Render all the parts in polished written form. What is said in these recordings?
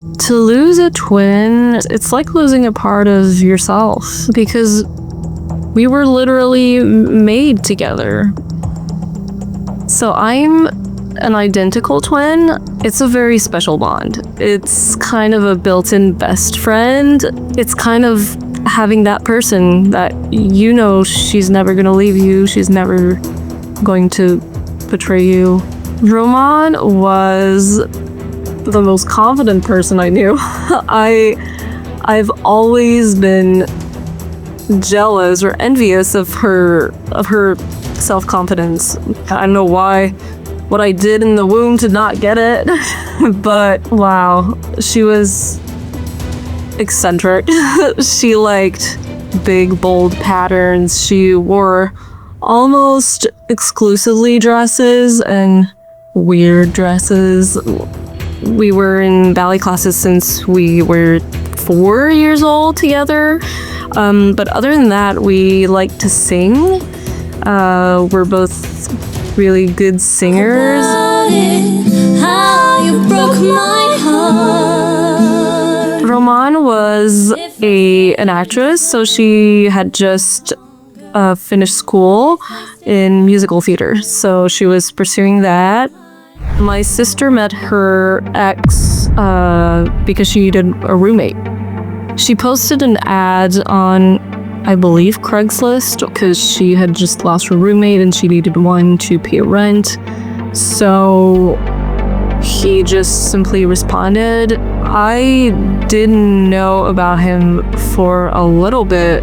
To lose a twin, it's like losing a part of yourself, because we were literally made together. So I'm an identical twin. It's a very special bond. It's kind of a built-in best friend. It's kind of having that person that you know she's never gonna leave you, she's never going to betray you. Romane was the most confident person I knew. I've always been jealous or envious of her self-confidence. I don't know what I did in the womb to not get it, but wow, she was eccentric. She liked big, bold patterns. She wore almost exclusively dresses and weird dresses. We were in ballet classes since we were 4 years old together. But other than that, we like to sing. We're both really good singers. How you broke my heart. Romane was an actress, so she had just finished school in musical theater. So she was pursuing that. My sister met her ex because she needed a roommate. She posted an ad on, I believe, Craigslist, because she had just lost her roommate and she needed one to pay rent. So he just simply responded. I didn't know about him for a little bit.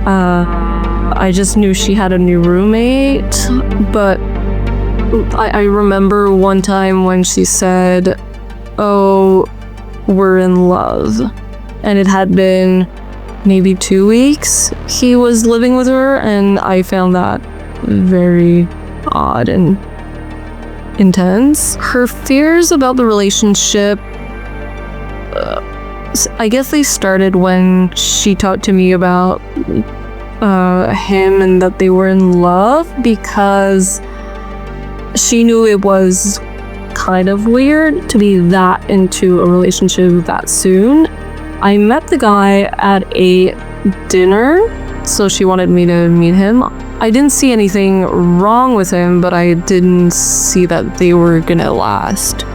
I just knew she had a new roommate, but I remember one time when she said, "Oh, we're in love." And it had been maybe 2 weeks he was living with her, and I found that very odd and intense. Her fears about the relationship, I guess they started when she talked to me about him and that they were in love, because she knew it was kind of weird to be that into a relationship that soon. I met the guy at a dinner, so she wanted me to meet him. I didn't see anything wrong with him, but I didn't see that they were gonna last.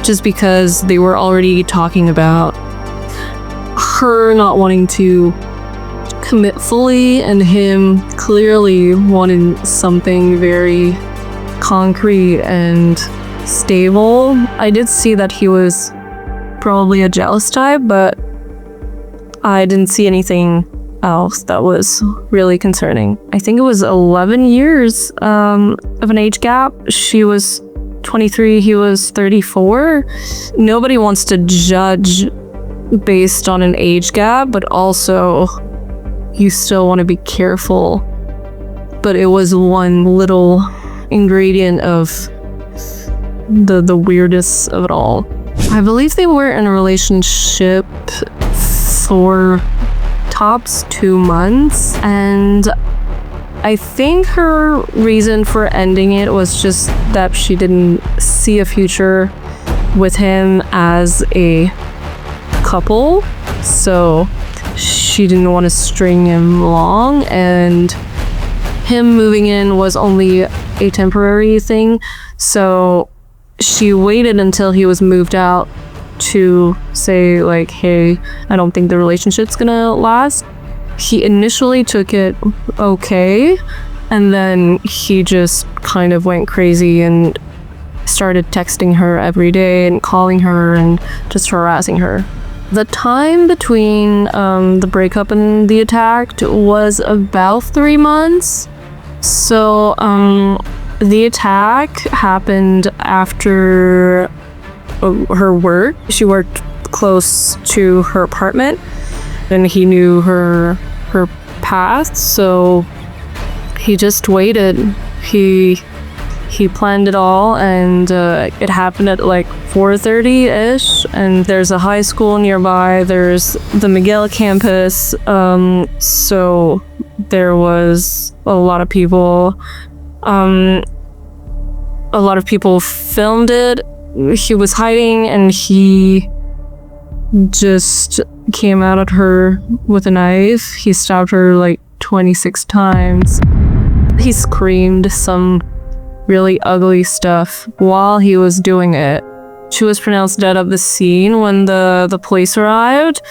Just because they were already talking about her not wanting to commit fully, and him clearly wanting something very concrete and stable. I did see that he was probably a jealous type, but I didn't see anything else that was really concerning. I think it was 11 years of an age gap. She was 23, he was 34. Nobody wants to judge based on an age gap, but also you still want to be careful. But it was one little ingredient of the weirdest of it all. I believe they were in a relationship for tops 2 months, and I think her reason for ending it was just that she didn't see a future with him as a couple, so she didn't want to string him along, and him moving in was only a temporary thing, so she waited until he was moved out to say, like, hey, I don't think the relationship's gonna last. He initially took it okay, and then he just kind of went crazy and started texting her every day and calling her and just harassing her. The time between the breakup and the attack was about 3 months. So the attack happened after her work. She worked close to her apartment, and he knew her past, so he just waited. He planned it all, and it happened at like 4:30-ish, and there's a high school nearby. There's the Miguel campus, so there was a lot of people. A lot of people filmed it. he was hiding and he just came out at her with a knife. He stabbed her like 26 times. He screamed some really ugly stuff while he was doing it. She was pronounced dead at the scene when the police arrived.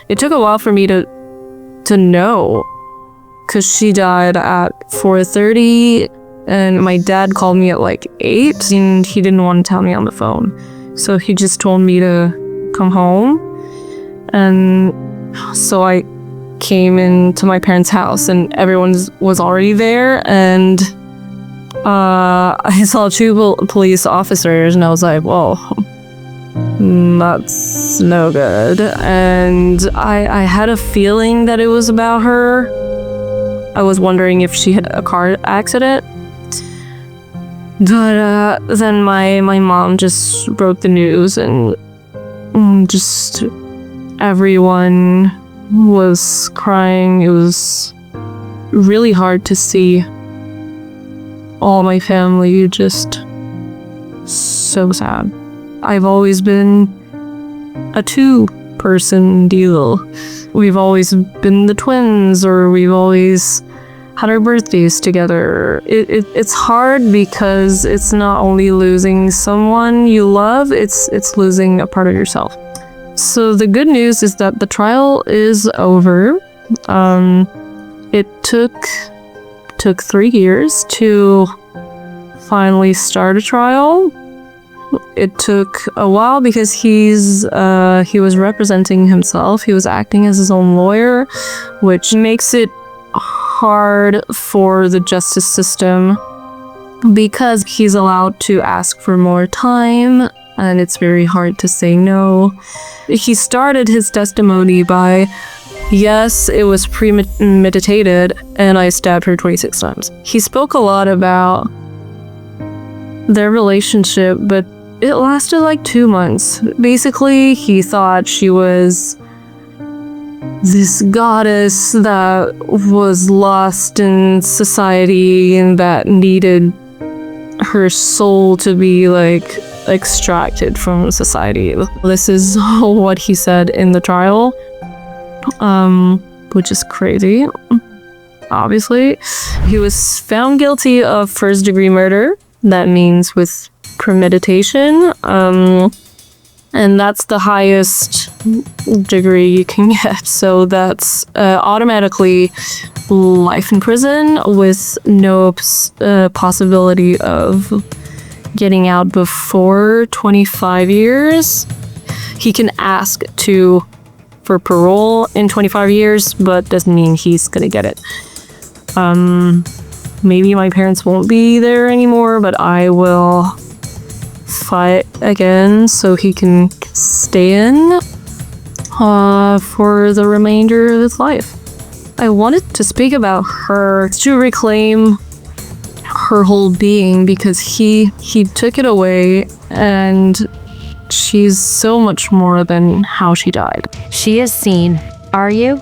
It took a while for me to know, because she died at 4:30 and my dad called me at like 8 and he didn't want to tell me on the phone. So he just told me to come home. And so I came into my parents' house and everyone was already there, and I saw 2 police officers and I was like, whoa, that's no good. And I had a feeling that it was about her. I was wondering if she had a car accident. But then my mom just broke the news, and just everyone was crying. It was really hard to see all my family just so sad. I've always been a 2-person deal. We've always been the twins, or we've always had our birthdays together. It's hard because it's not only losing someone you love, it's losing a part of yourself. So the good news is that the trial is over. It took 3 years to finally start a trial. It took a while because he was representing himself. He was acting as his own lawyer, which makes it hard for the justice system because he's allowed to ask for more time, and it's very hard to say no. He started his testimony by, yes, it was premeditated and I stabbed her 26 times. He spoke a lot about their relationship, but it lasted like 2 months. Basically, he thought she was this goddess that was lost in society and that needed her soul to be like extracted from society. This is what he said in the trial, which is crazy. Obviously, he was found guilty of first-degree murder. That means with premeditation, and that's the highest degree you can get. So that's automatically life in prison with no possibility of getting out before 25 years. He can ask for parole in 25 years, but doesn't mean he's gonna get it. Maybe my parents won't be there anymore, but I will fight again so he can stay in for the remainder of his life. I wanted to speak about her to reclaim her whole being, because he took it away, and she's so much more than how she died. She is seen. Are you?